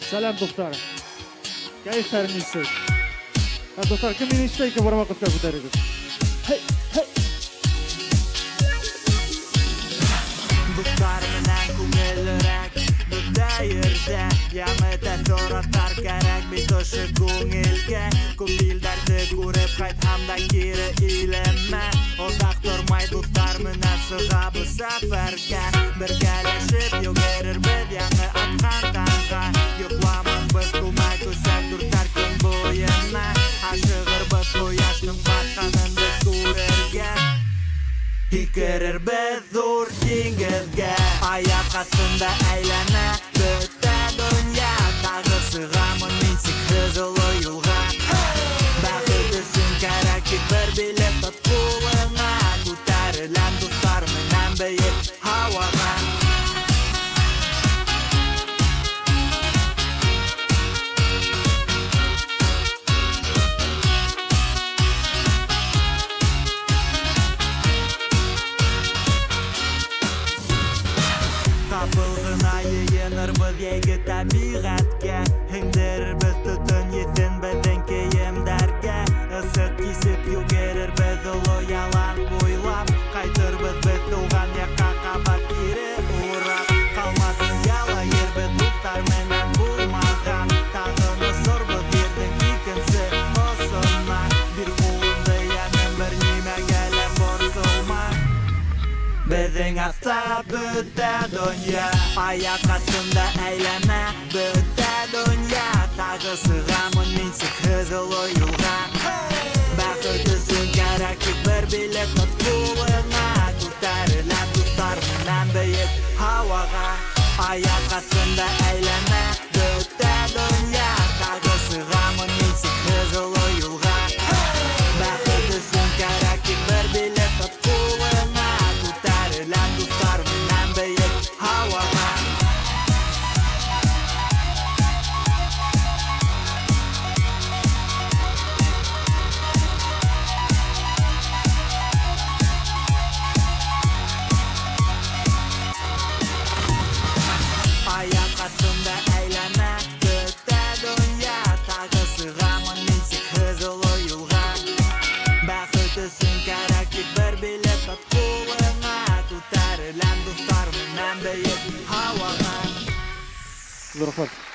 Salam doktor. Kayflaring nechta? Doktor, kim meni ishtayga bormoqqa ko'taradi? Hey, hey. Dostlar bilan ko'ngilliroq bu yerda yangi taassurotlar kerak betoshi ko'ngilga ko'p yillarni ko'rib qayt hamda kiri ilinma uzoq turmay do'stlar bilan sig'abi safarga birgalashib yo'g'arir biz yangi atgan tanga yo'qlamoq biz ko'mak ko'rsam turtar kun bo'yinma ashig'ir biz quyoshning batqanini biz ko'rarga Hikerir biz zo'r dengizga Ayak astında aylana Bitta dünya Tag'isi g'amin minsiz hızlı yo'lga Baxit uchun kerak bir bilet tot qo'lingga Ko'tarilan do'stlar bilan biyiq havoga Kapılgına yayınır biz yegi tabiatga Hindirir biz tutun yesin bizden kiyimdarga Isık kisip yo'g'arir biz ulu yalan bo'ylab Qaytir biz tuğan yakka qabat kiri urab Qalmasin yala yer biz do'stlar bilan bo'lmagan Tag'ini zo'r biz yerning ikkinchi osonma Bir qo'limda yanim bir nimagalar borsilma Bizning asta bitta dünya Ayak astında aylana bitta dünya Tag'isi g'amin minsiz hızlı yo'lga Baxit uchun kerak bir bilet tot qo'lingga Ko'tarilan do'stlar bilan biyiq havoga Ayak astında aylana bitta dünya Tag'isi g'amin minsiz hızlı yo'lga Baxit uchun kerak bir bilet tot qo'lingga Ko'tarilan do'stlar bilan biyiq havoga Ayak astında aylana bitta dünya Tag'isi g'amin minsiz hızlı yo'lga Baxit uchun kerak bir bilet tot qo'lingga Ko'tarilan do'stlar bilan biyiq havoga Rahmat.